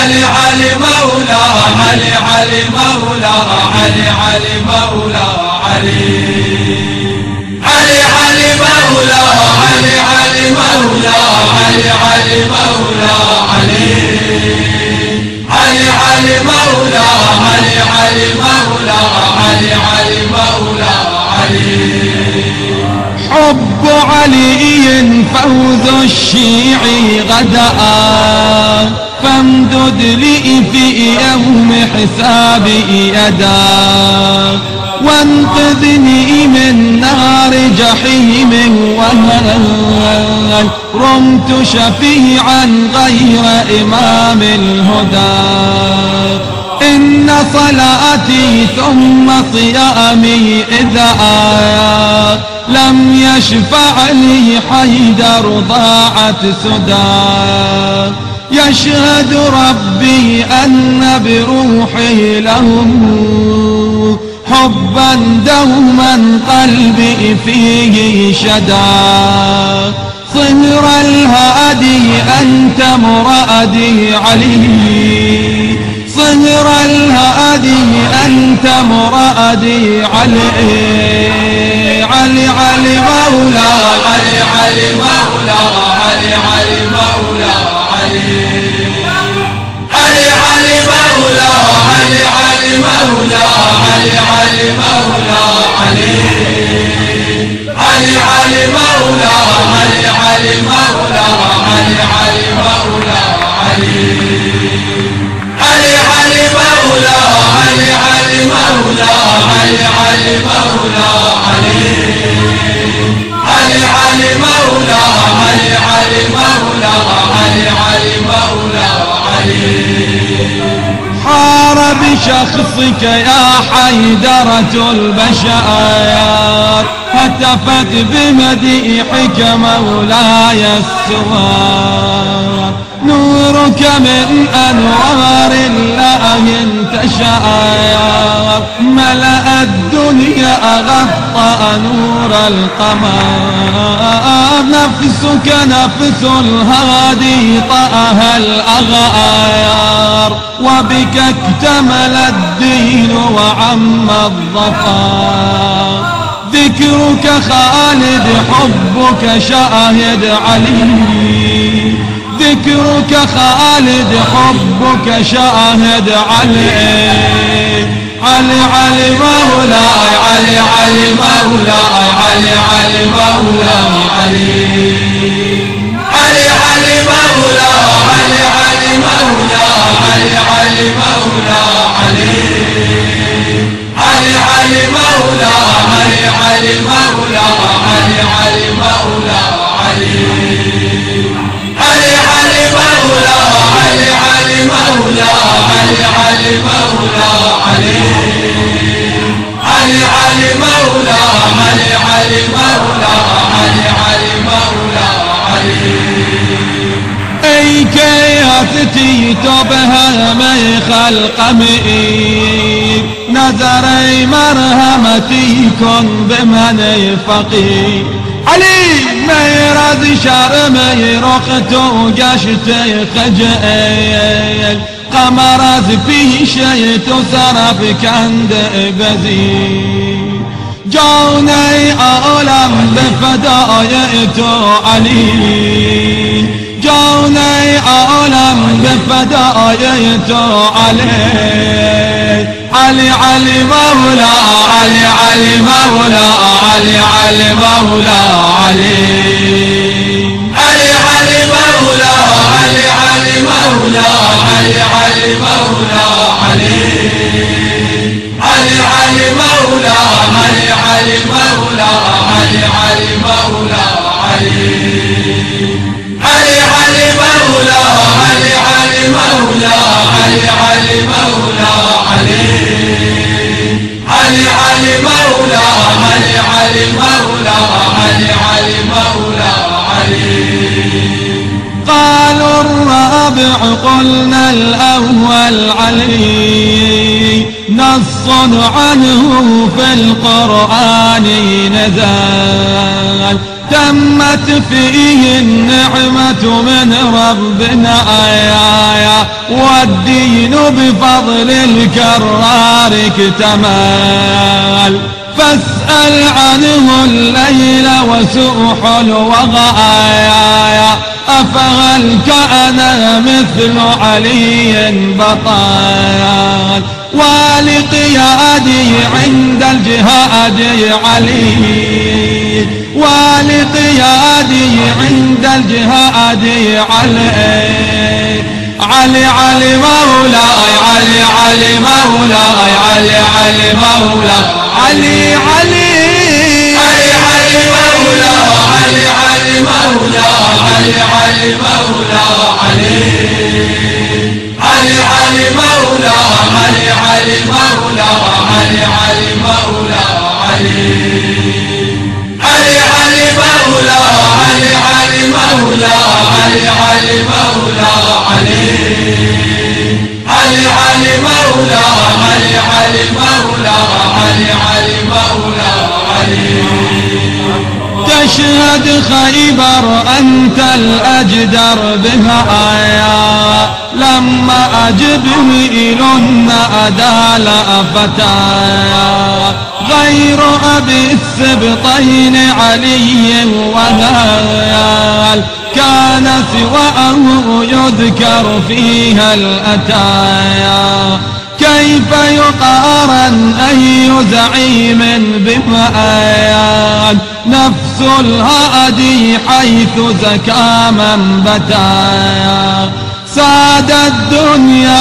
علي علي مولا علي علي مولا علي علي مولا علي علي علي مولا علي علي مولا علي علي مولا علي علي علي مولا علي علي مولا علي علي مولا علي حب علي فوز الشيعي غدا فامدد لي في يوم حسابي يدا وانقذني من نار جحيم وهل رمت شفيعا غير إمام الهدى إن صلاتي ثم صيامي إذا لم يشفع لي حيدر ضاعت سدى يشهد ربي أن بروحي لهم حبا دوما قلبي فيه شدا صهر الهادي أنت مرادي علي صهر الهادي أنت مرادي علي علي علي مولا علي علي مولا علي علي مولا علي علي علي مولا علي علي مولا علي علي مولا علي علي علي مولا علي علي مولا علي علي مولا علي علي علي مولا علي علي مولا علي علي مولا علي علي علي مولا علي علي مولا علي علي مولا علي حار بشخصك يا حيدرة البشائر هتفت بمديحك مولاي السوار نورك من أنوار الله انتشار ملأ الدنيا غطى نور القمر نفسك نفس الهادي طه الأغيار وبك اكتمل الدين وعم الظفر ذكرك خالد حبك شاهد علي ذكرك خالد حبك شاهد علي علي علي مولا علي علي مولا علي علي مولا علي علي علي مولا علي علي مولا علي علي مولا علي علي علي مولا علي علي مولا علي علي مولا علي علي علي مولا علي علي مولا علي علي مولا علي علي علي مولا علي علي مولا علي علي مولا علي اي كياتي تبها مي خلق مئيب نظري مرهمتي كن بمن فقير علي ميراز شرمي رقت وقشت خجل قمرز في شيء تصرف كند بزير جوني أولم بفدايت علي جوني أولم بفدايت علي علي علي مولا علي علي مولا علي علي مولا علي علي علي مولا علي علي مولا علي علي مولا علي علي علي مولا علي علي مولا علي علي مولا علي علي علي مولا علي علي مولا علي علي مولا علي علي علي مولا علي علي مولا علي علي مولا علي قالوا الرابع قلنا الأول علي نص عنه في القرآن نزل تمت فيه النعمة من ربنا يا والدين بفضل الكرار اكتمل. فاسأل عنه الليل وسوح الوغايا أفهل كان مثل علي بطال. ولقيادي عند الجهاد علي، ولقيادي عند الجهاد علي. علي علي مولاي، علي علي مولاي، علي علي مولاي، علي علي علي علي مولاي، علي علي مولاي، علي علي مولاي، علي علي علي مولاي، علي علي مولاي، علي علي مولاي، علي علي علي مولاي، علي علي مولاي، علي علي مولاي، علي علي علي مولاي، علي علي مولاي، علي علي مولاي، علي. تشهد خيبر أنت الأجدر بها آيا، لما أجبريل أدال فتايا. غير أبي السبطين علي وهيال كان سواه يذكر فيها الأتايا. كيف يقارن أي زعيم بمآيان نفس الهادي حيث زكى من بتايا. ساد الدنيا